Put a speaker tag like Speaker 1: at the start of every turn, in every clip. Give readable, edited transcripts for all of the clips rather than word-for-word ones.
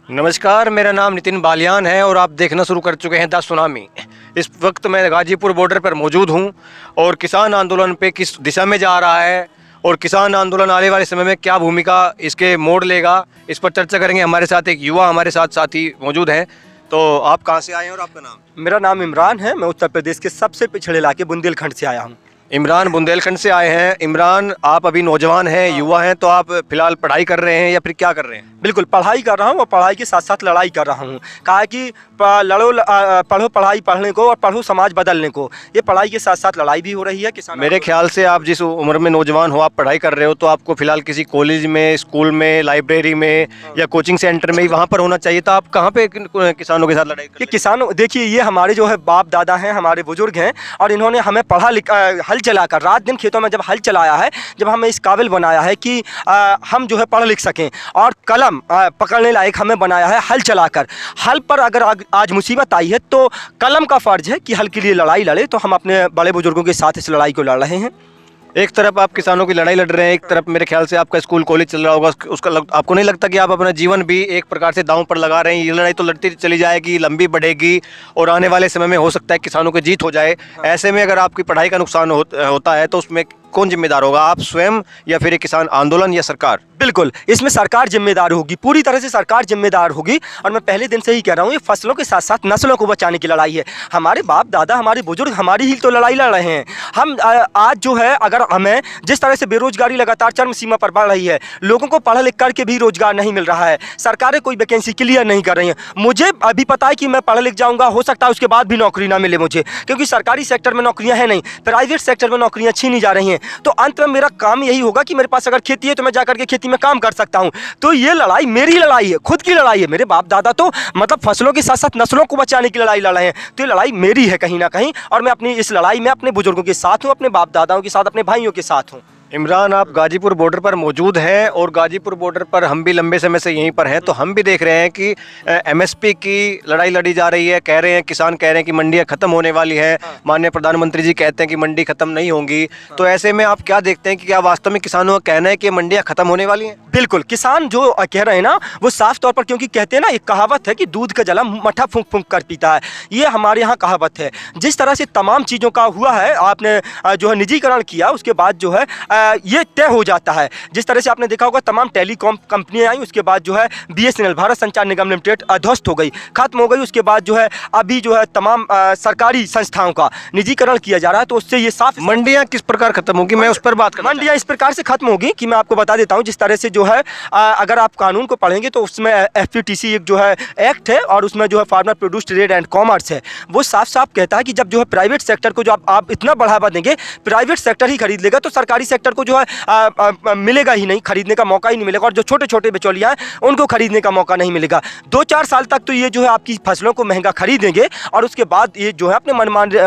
Speaker 1: नमस्कार, मेरा नाम नितिन बालियान है और आप देखना शुरू कर चुके हैं द सुनामी। इस वक्त मैं गाजीपुर बॉर्डर पर मौजूद हूं और किसान आंदोलन पे किस दिशा में जा रहा है और किसान आंदोलन आने वाले समय में क्या भूमिका इसके मोड़ लेगा, इस पर चर्चा करेंगे। हमारे साथ एक युवा हमारे साथ साथी मौजूद हैं। तो आप कहाँ से आए हैं और आपका नाम?
Speaker 2: मेरा नाम इमरान है। मैं उत्तर प्रदेश के सबसे पिछड़े इलाके बुंदेलखंड से आया हूँ।
Speaker 1: इमरान बुंदेलखंड से आए हैं। इमरान, आप अभी नौजवान हैं, युवा हैं, तो आप फिलहाल पढ़ाई कर रहे हैं या फिर क्या कर रहे हैं?
Speaker 2: बिल्कुल पढ़ाई कर रहा हूँ और पढ़ाई के साथ साथ लड़ाई कर रहा हूँ। कहा कि पढ़ो पढ़ाई पढ़ने को और पढ़ो समाज बदलने को। ये पढ़ाई के साथ साथ लड़ाई भी हो रही है किसान।
Speaker 1: मेरे ख्याल से आप जिस उम्र में नौजवान हो, आप पढ़ाई कर रहे हो, तो आपको फिलहाल किसी कॉलेज में, स्कूल में, लाइब्रेरी में या कोचिंग सेंटर में वहाँ पर होना चाहिए था। आप कहाँ पे किसानों के साथ लड़ाई कर?
Speaker 2: ये किसान देखिए, ये हमारे जो है बाप दादा हैं, हमारे बुजुर्ग हैं और इन्होंने हमें पढ़ा लिखा हल चलाकर रात दिन खेतों में जब हल चलाया है, जब हमें इस काबिल बनाया है कि हम जो है पढ़ लिख सकें और कलम पकड़ने लायक हमें बनाया है हल चलाकर। हल पर अगर आज मुसीबत आई है तो कलम का फर्ज है कि हल के लिए लड़ाई लड़े। तो हम अपने बड़े बुजुर्गों के साथ इस लड़ाई को लड़ रहे हैं।
Speaker 1: एक तरफ आप किसानों की लड़ाई लड़ रहे हैं, एक तरफ मेरे ख्याल से आपका स्कूल कॉलेज चल रहा होगा। आपको नहीं लगता कि आप अपना जीवन भी एक प्रकार से दांव पर लगा रहे हैं? ये लड़ाई तो लड़ती चली जाएगी, लंबी बढ़ेगी और आने वाले समय में हो सकता है किसानों की जीत हो जाए। ऐसे में अगर आपकी पढ़ाई का नुकसान होता है तो उसमें कौन जिम्मेदार होगा, आप स्वयं या फिर एक किसान आंदोलन या सरकार?
Speaker 2: बिल्कुल, इसमें सरकार जिम्मेदार होगी, पूरी तरह से सरकार जिम्मेदार होगी। और मैं पहले दिन से ही कह रहा हूँ, ये फसलों के साथ साथ नस्लों को बचाने की लड़ाई है। हमारे बाप दादा, हमारे बुजुर्ग हमारी ही तो लड़ाई लड़ रहे हैं। हम आज जो है, अगर हमें जिस तरह से बेरोजगारी लगातार चरम सीमा पर बढ़ रही है, लोगों को पढ़ लिख करके भी रोजगार नहीं मिल रहा है, सरकारें कोई वैकेंसी क्लियर नहीं कर रही हैं। मुझे अभी पता है कि मैं पढ़ लिख जाऊँगा, हो सकता है उसके बाद भी नौकरी ना मिले मुझे, क्योंकि सरकारी सेक्टर में नौकरियाँ हैं नहीं, प्राइवेट सेक्टर में नौकरियाँ छीनी जा रही हैं। तो अंत में मेरा काम यही होगा कि मेरे पास अगर खेती है तो मैं जाकर के खेती में काम कर सकता हूं। तो ये लड़ाई मेरी लड़ाई है, खुद की लड़ाई है। मेरे बाप दादा तो मतलब फसलों के साथ साथ नस्लों को बचाने की लड़ाई लड़ रहे हैं। तो ये लड़ाई मेरी है कहीं ना कहीं, और मैं अपनी इस लड़ाई में अपने बुजुर्गों के साथ हूं, अपने बाप दादाओं के साथ, अपने भाइयों के साथ हूं।
Speaker 1: इमरान, आप गाजीपुर बॉर्डर पर मौजूद हैं और गाजीपुर बॉर्डर पर हम भी लंबे समय से यहीं पर हैं, तो हम भी देख रहे हैं कि एमएसपी की लड़ाई लड़ी जा रही है। कह रहे हैं, किसान कह रहे हैं कि मंडियां खत्म होने वाली हैं। माननीय प्रधानमंत्री जी कहते हैं कि मंडी खत्म नहीं होंगी। तो ऐसे में आप क्या देखते हैं कि क्या वास्तव में किसानों का कहना है कि मंडियां खत्म होने वाली हैं?
Speaker 2: बिल्कुल, किसान जो कह रहे हैं ना, वो साफ तौर पर, क्योंकि कहते हैं ना, एक कहावत है कि दूध का जला मट्ठा फूंक फूंक कर पीता है। ये हमारे यहाँ कहावत है। जिस तरह से तमाम चीज़ों का हुआ है, आपने जो है निजीकरण किया, उसके बाद जो है ये तय हो जाता है। जिस तरह से आपने देखा होगा, तमाम टेलीकॉम कंपनियां आई, उसके बाद जो है BSNL भारत संचार निगम लिमिटेड अध्वस्त हो गई, खत्म हो गई। उसके बाद जो है अभी जो है तमाम सरकारी संस्थाओं का निजीकरण किया जा रहा है। तो उससे ये साफ,
Speaker 1: मंडियां किस प्रकार खत्म होगी, मैं उस पर बात करूं।
Speaker 2: मंडियां इस प्रकार से खत्म होगी कि मैं आपको बता देता हूं। जिस तरह से जो है अगर आप कानून को पढ़ेंगे तो उसमें FPTC एक जो है एक्ट है और उसमें जो है farmer produce trade and commerce है, वो साफ साफ कहता है कि जब जो है प्राइवेट सेक्टर को जो आप इतना बढ़ावा देंगे, प्राइवेट सेक्टर ही खरीद लेगा, तो सरकारी सेक्टर को जो है मिलेगा ही नहीं, खरीदने का मौका ही नहीं मिलेगा। और जो छोटे छोटे बिचौलियां हैं उनको खरीदने का मौका नहीं मिलेगा। 2-4 साल तक तो ये जो है आपकी फसलों को महंगा खरीदेंगे और उसके बाद ये जो है अपने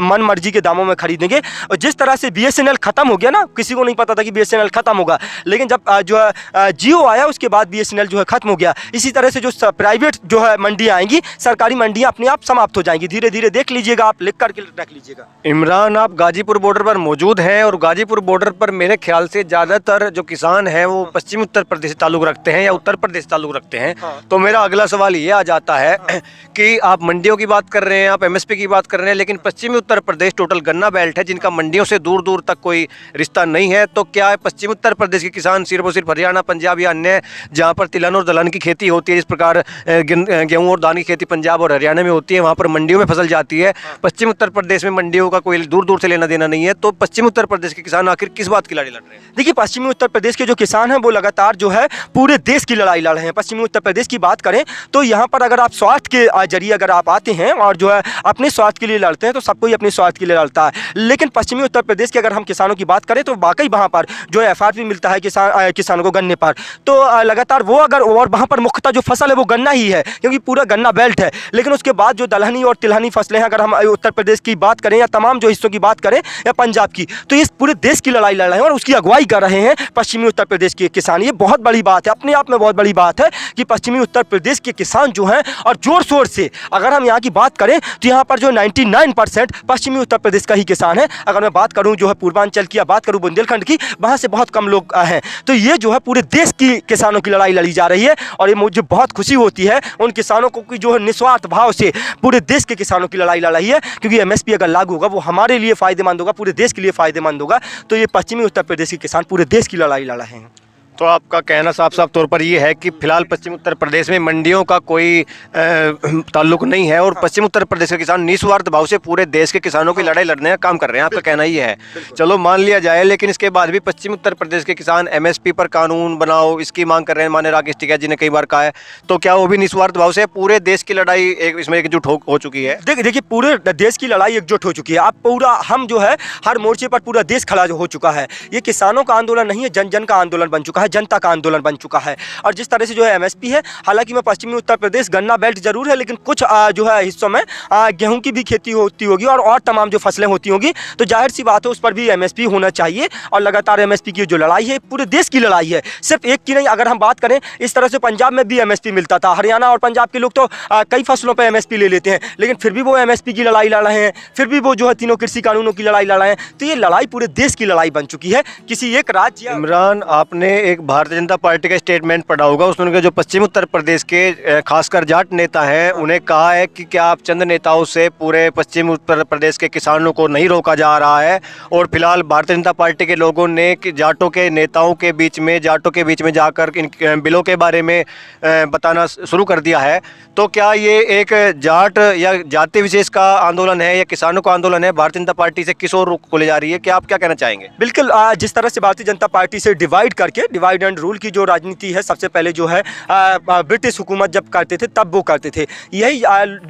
Speaker 2: मन मर्जी के दामों में खरीदेंगे। और जिस तरह से BSNL खत्म हो गया ना, किसी को नहीं पता था कि BSNL खत्म होगा, लेकिन जब जो है जियो आया, उसके बाद BSNL जो है खत्म हो गया। इसी तरह से जो प्राइवेट जो है मंडियां आएंगी, सरकारी मंडियां अपने आप समाप्त हो जाएंगी। धीरे धीरे देख लीजिएगा, आप लिख करके रख लीजिएगा।
Speaker 1: इमरान, आप गाजीपुर बॉर्डर पर मौजूद हैं और गाजीपुर बॉर्डर पर मेरे ख्याल से ज़्यादातर जो किसान हैं वो पश्चिमी उत्तर प्रदेश से ताल्लुक़ रखते हैं या उत्तर प्रदेश से ताल्लुक़ रखते हैं।
Speaker 2: हाँ।
Speaker 1: तो मेरा अगला सवाल ये आ जाता है कि आप मंडियों की बात कर रहे हैं, आप MSP की बात कर रहे हैं, लेकिन पश्चिमी उत्तर प्रदेश टोटल गन्ना बेल्ट है जिनका मंडियों से दूर दूर तक कोई रिश्ता नहीं है। तो क्या पश्चिमी उत्तर प्रदेश के किसान सिर्फ और सिर्फ हरियाणा, पंजाब या अन्य जहाँ पर तिलहन और दलहन की खेती होती है, जिस प्रकार गेहूँ और धान की खेती पंजाब और हरियाणा में होती है, वहाँ पर मंडियों में फसल जाती है, पश्चिम उत्तर प्रदेश में मंडियों का कोई दूर दूर से लेना देना नहीं है। तो पश्चिम उत्तर प्रदेश के किसान आखिर किस बात की लड़ाई लड़ रहे हैं?
Speaker 2: देखिए, पश्चिमी उत्तर प्रदेश के जो किसान हैं वो लगातार जो है पूरे देश की लड़ाई लड़ रहे हैं। पश्चिमी उत्तर प्रदेश की बात करें तो यहाँ पर अगर आप स्वार्थ के जरिए अगर आप आते हैं और जो है अपने स्वार्थ के लिए लड़ते हैं, तो सब कोई अपने स्वार्थ के लिए लड़ता है। लेकिन पश्चिमी उत्तर प्रदेश के अगर हम किसानों की बात करें तो वाकई वहाँ पर जो है FRP मिलता है किसानों को गन्ने पर, तो लगातार वो अगर, और वहाँ पर मुख्यतः जो फसल है वो गन्ना ही है, क्योंकि पूरा गन्ना बेल्ट है। लेकिन उसके बाद जो दलहनी और तिलहनी फसलें हैं, अगर हम उत्तर प्रदेश की बात करें या तमाम जो हिस्सों की बात करें या पंजाब की, तो ये पूरे देश की लड़ाई लड़ रहे हैं। और उसकी अगुवाई कर रहे हैं पश्चिमी उत्तर प्रदेश के किसान। ये बहुत बड़ी बात है, अपने आप में बहुत बड़ी बात है कि पश्चिमी उत्तर प्रदेश के किसान जो हैं, और जोर शोर से अगर हम यहाँ की बात करें तो यहाँ पर जो 99% पश्चिमी उत्तर प्रदेश का ही किसान है। अगर मैं बात करूँ जो है पूर्वांचल की या बात करूँ बुंदेलखंड की, वहाँ से बहुत कम लोग हैं। तो ये जो है पूरे देश की किसानों की लड़ाई लड़ी जा रही है, और ये मुझे बहुत खुशी होती है उन किसानों को कि जो है निस्वार्थ भाव से पूरे देश के किसानों की लड़ाई लड़ रही है। क्योंकि एमएसपी अगर लागू होगा वो हमारे लिए फ़ायदेमंद होगा, पूरे देश के लिए फ़ायदेमंद होगा। तो ये पश्चिमी उत्तर प्रदेश के किसान पूरे देश की लड़ाई लड़ रहे हैं।
Speaker 1: तो आपका कहना साफ साफ तौर पर ये है कि फिलहाल पश्चिम उत्तर प्रदेश में मंडियों का कोई ताल्लुक नहीं है, और पश्चिम उत्तर प्रदेश के किसान निस्वार्थ भाव से पूरे देश के किसानों की लड़ाई लड़ने का काम कर रहे हैं। आपका कहना ये है। चलो मान लिया जाए, लेकिन इसके बाद भी पश्चिम उत्तर प्रदेश के किसान एमएसपी पर कानून बनाओ इसकी मांग कर रहे हैं। माननीय राकेश टिकैत जी ने कई बार कहा है, तो क्या वो भी निस्वार्थ भाव से पूरे देश की लड़ाई इसमें एकजुट हो चुकी है?
Speaker 2: देखिए पूरे देश की लड़ाई एकजुट हो चुकी है। अब पूरा हम जो है हर मोर्चे पर पूरा देश खड़ा हो चुका है। ये किसानों का आंदोलन नहीं है, जन जन का आंदोलन बन चुका है, जनता का आंदोलन बन चुका है। और जिस तरह से जो है एमएसपी है, हालांकि मैं पश्चिमी उत्तर प्रदेश गन्ना बेल्ट जरूर है, लेकिन कुछ जो है हिस्सों में गेहूं की भी खेती होती होगी और तमाम जो फसलें होती होंगी, तो जाहिर सी बात है उस पर भी एमएसपी होना चाहिए। और लगातार एमएसपी की जो लड़ाई है पूरे देश की लड़ाई है, सिर्फ एक की नहीं। अगर हम बात करें इस तरह से पंजाब में भी एमएसपी मिलता था, हरियाणा और पंजाब के लोग तो कई फसलों पर एमएसपी ले लेते हैं, लेकिन फिर भी वो एमएसपी की लड़ाई लड़ रहे हैं, फिर भी वो जो है तीनों कृषि कानूनों की लड़ाई लड़ रहे हैं। तो ये लड़ाई पूरे देश की लड़ाई बन चुकी है। किसी एक राज्य
Speaker 1: इमरान, आपने एक भारतीय जनता पार्टी का स्टेटमेंट पढ़ा होगा, उसमें उनके जो पश्चिम उत्तर प्रदेश के खासकर जाट नेता हैं, उन्हें कहा है कि क्या आप चंद नेताओं से पूरे पश्चिम उत्तर प्रदेश के किसानों को नहीं रोका जा रहा है। और फिलहाल भारतीय जनता पार्टी के लोगों ने कि जाटों के नेताओं के बीच में जाकर इन बिलों के बारे में बताना शुरू कर दिया है। तो क्या ये एक जाट या जाति विशेष का आंदोलन है या किसानों का आंदोलन है? भारतीय जनता पार्टी से किस ओर को ले जा रही है? क्या आप क्या कहना चाहेंगे?
Speaker 2: बिल्कुल, जिस तरह से भारतीय जनता पार्टी से डिवाइड एंड रूल की जो राजनीति है, सबसे पहले जो है ब्रिटिश हुकूमत जब करते थे तब वो करते थे। यही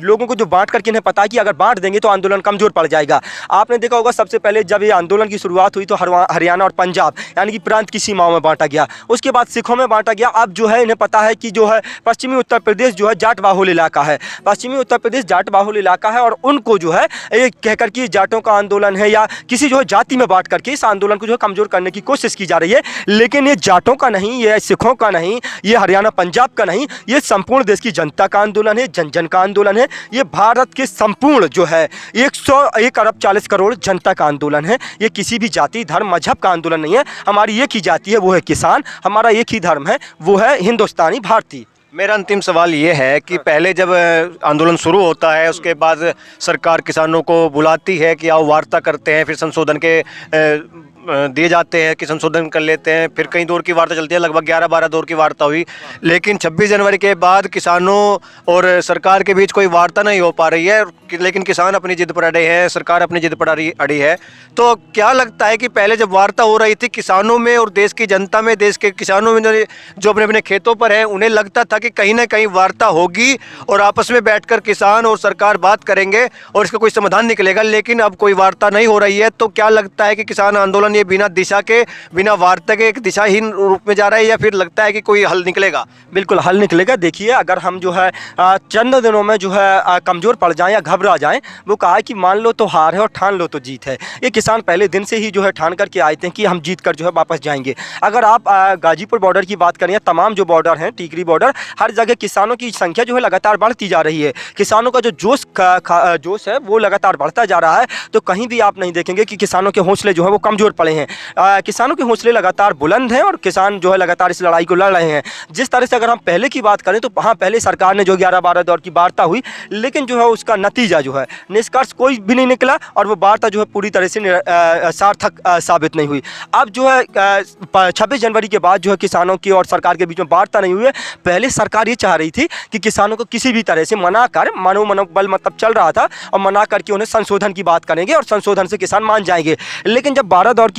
Speaker 2: लोगों को जो बांट करके इन्हें पता है कि अगर बांट देंगे तो आंदोलन कमजोर पड़ जाएगा। आपने देखा होगा सबसे पहले जब ये आंदोलन की शुरुआत हुई तो हरियाणा और पंजाब यानी कि प्रांत की सीमाओं में बांटा गया, उसके बाद सिखों में बांटा गया। अब जो है इन्हें पता है कि जो है पश्चिमी उत्तर प्रदेश जो है जाट बाहुल इलाका है, पश्चिमी उत्तर प्रदेश जाट बाहुल इलाका है, और उनको जो है ये कहकर कि जाटों का आंदोलन है या किसी जो है जाति में बांट करके इस आंदोलन को जो है कमजोर करने की कोशिश की जा रही है। लेकिन ये जाटों का नहीं, ये सिखों का नहीं, ये हरियाणा पंजाब का नहीं, ये संपूर्ण देश की जनता का आंदोलन है, जन जन का आंदोलन है। ये भारत के संपूर्ण जो है 101 अरब 40 करोड़ जनता का आंदोलन है। ये किसी भी जाति धर्म मजहब का आंदोलन नहीं है। हमारी एक ही जाति है, वो है किसान। हमारा एक ही धर्म है, वो है हिंदुस्तानी भारतीय।
Speaker 1: मेरा अंतिम सवाल ये है कि पहले जब आंदोलन शुरू होता है उसके बाद सरकार किसानों को बुलाती है कि आओ वार्ता करते हैं, फिर संशोधन के दिए जाते हैं कि संशोधन कर लेते हैं, फिर कई दौर की वार्ता चलती है, लगभग 11-12 दौर की वार्ता हुई। लेकिन 26 जनवरी के बाद किसानों और सरकार के बीच कोई वार्ता नहीं हो पा रही है, लेकिन किसान अपनी जिद पर अड़े हैं, सरकार अपनी जिद पर अड़ी है। तो क्या लगता है कि पहले जब वार्ता हो रही थी किसानों में और देश की जनता में, देश के किसानों में जो अपने अपने खेतों पर हैं, उन्हें लगता था कि कहीं ना कहीं वार्ता होगी और आपस में बैठकर किसान और सरकार बात करेंगे और इसका कोई समाधान निकलेगा, लेकिन अब कोई वार्ता नहीं हो रही है। तो क्या लगता है कि किसान आंदोलन ये बिना दिशा के, बिना वार्ता के एक दिशाहीन रूप में जा रहा है, या फिर लगता है कि कोई हल निकलेगा?
Speaker 2: बिल्कुल हल निकलेगा। देखिए, अगर हम जो है चंद दिनों में जो है कमज़ोर पड़ जाएं या घबरा जाएं, वो कहा है कि मान लो तो हार है और ठान लो तो जीत है। ये किसान पहले दिन से ही जो है ठान करके आए थे कि हम जीत कर जो है वापस जाएंगे। अगर आप गाजीपुर बॉर्डर की बात करें या तमाम जो बॉर्डर हैं, टीकरी बॉर्डर, हर जगह किसानों की संख्या जो है लगातार बढ़ती जा रही है। किसानों का जो जोश है वो लगातार बढ़ता जा रहा है। तो कहीं भी आप नहीं देखेंगे कि किसानों के हौसले जो है वो कमज़ोर पड़े हैं। किसानों के हौसले लगातार बुलंद हैं और किसान जो है लगातार इस लड़ाई को लड़ रहे हैं। जिस तरह से अगर हम पहले की बात करें तो हाँ, पहले सरकार ने जो 11-12 दौर की वार्ता हुई, लेकिन जो है उसका नतीजा जो है निष्कर्ष कोई भी नहीं निकला और वो वार्ता जो है पूरी तरह से सार्थक साबित नहीं हुई। अब जो है 26 जनवरी के बाद जो है किसानों की और सरकार के बीच में वार्ता नहीं हुई है। पहले सरकार ये चाह रही थी कि किसानों को किसी भी तरह से मना कर, मनोबल मतलब चल रहा था, और मना करके उन्हें संशोधन की बात करेंगे और संशोधन से किसान मान जाएंगे। लेकिन जब 11 दौर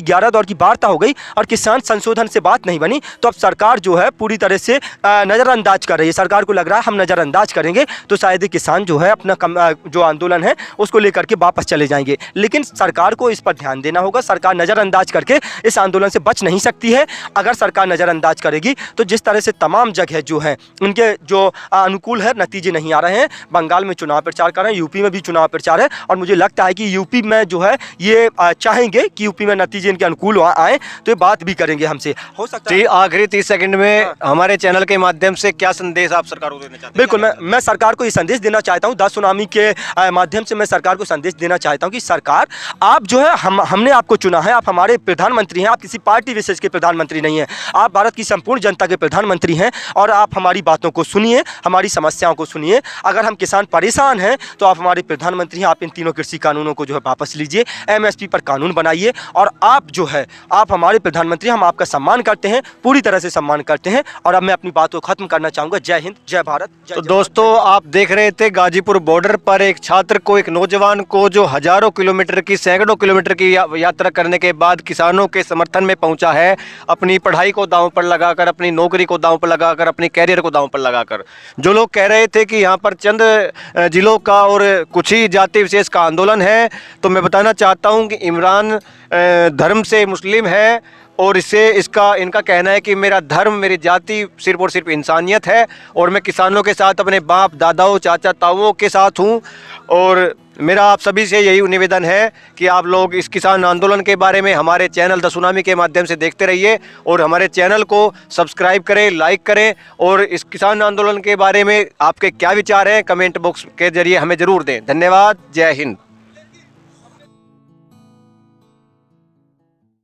Speaker 2: की वार्ता हो गई और किसान संशोधन से बात नहीं बनी, तो अब सरकार जो है पूरी तरह से नज़रअंदाज कर रही है। सरकार को लग रहा है हम नज़रअंदाज करेंगे तो शायद ही किसान जो है अपना जो आंदोलन है उसको लेकर के वापस चले जाएंगे। लेकिन सरकार को इस पर ध्यान देना होगा। सरकार नज़रअंदाज करके इस आंदोलन से बच नहीं सकती है। अगर सरकार नज़रअंदाज करेगी तो जिस तरह से तमाम जगह जो है उनके जो अनुकूल है नतीजे नहीं आ रहे हैं। बंगाल में चुनाव प्रचार कर रहे हैं, यूपी में भी चुनाव प्रचार है, और मुझे लगता है कि यूपी में जो है ये चाहेंगे कि यूपी में नतीजे चीज़ें इनके अनुकूल आएँ तो ये बात भी करेंगे हमसे, हो सकता है।
Speaker 1: जी, आखिरी 30 सेकंड में हमारे चैनल के माध्यम से क्या संदेश आप सरकार को देना चाहते हैं?
Speaker 2: बिल्कुल, मैं सरकार को ये संदेश देना चाहता हूँ, 10 सुनामी के माध्यम से मैं सरकार को संदेश देना चाहता हूँ कि सरकार, आप जो है हमने आपको चुना है, आप हमारे प्रधानमंत्री हैं, आप किसी पार्टी विशेष के प्रधानमंत्री नहीं हैं, आप भारत की संपूर्ण जनता के प्रधानमंत्री हैं और आप हमारी बातों को सुनिए, हमारी समस्याओं को सुनिए। अगर हम किसान परेशान हैं तो आप हमारे प्रधानमंत्री हैं, आप इन तीनों कृषि कानूनों को जो है वापस लीजिए, MSP पर कानून बनाइए और आप जो है, आप हमारे प्रधानमंत्री, हम आपका सम्मान करते हैं, पूरी तरह से सम्मान करते हैं। और अब मैं अपनी बात को खत्म करना चाहूँगा। जय हिंद, जय भारत।
Speaker 1: तो दोस्तों, आप देख रहे थे गाजीपुर बॉर्डर पर एक छात्र को, एक नौजवान को, जो हजारों किलोमीटर की, सैकड़ों किलोमीटर की यात्रा करने के बाद किसानों के समर्थन में पहुंचा है, अपनी पढ़ाई को दांव पर लगाकर, अपनी नौकरी को दांव पर लगाकर, अपनी कैरियर को दांव पर लगाकर। जो लोग कह रहे थे कि यहाँ पर चंद जिलों का और कुछ ही जाति विशेष का आंदोलन है, तो मैं बताना चाहता हूँ कि इमरान धर्म से मुस्लिम है और इनका कहना है कि मेरा धर्म, मेरी जाति सिर्फ और सिर्फ इंसानियत है और मैं किसानों के साथ, अपने बाप दादाओं चाचा ताऊओं के साथ हूँ। और मेरा आप सभी से यही निवेदन है कि आप लोग इस किसान आंदोलन के बारे में हमारे चैनल द सुनामी के माध्यम से देखते रहिए और हमारे चैनल को सब्सक्राइब करें, लाइक करें और इस किसान आंदोलन के बारे में आपके क्या विचार हैं कमेंट बॉक्स के जरिए हमें ज़रूर दें। धन्यवाद। जय हिंद।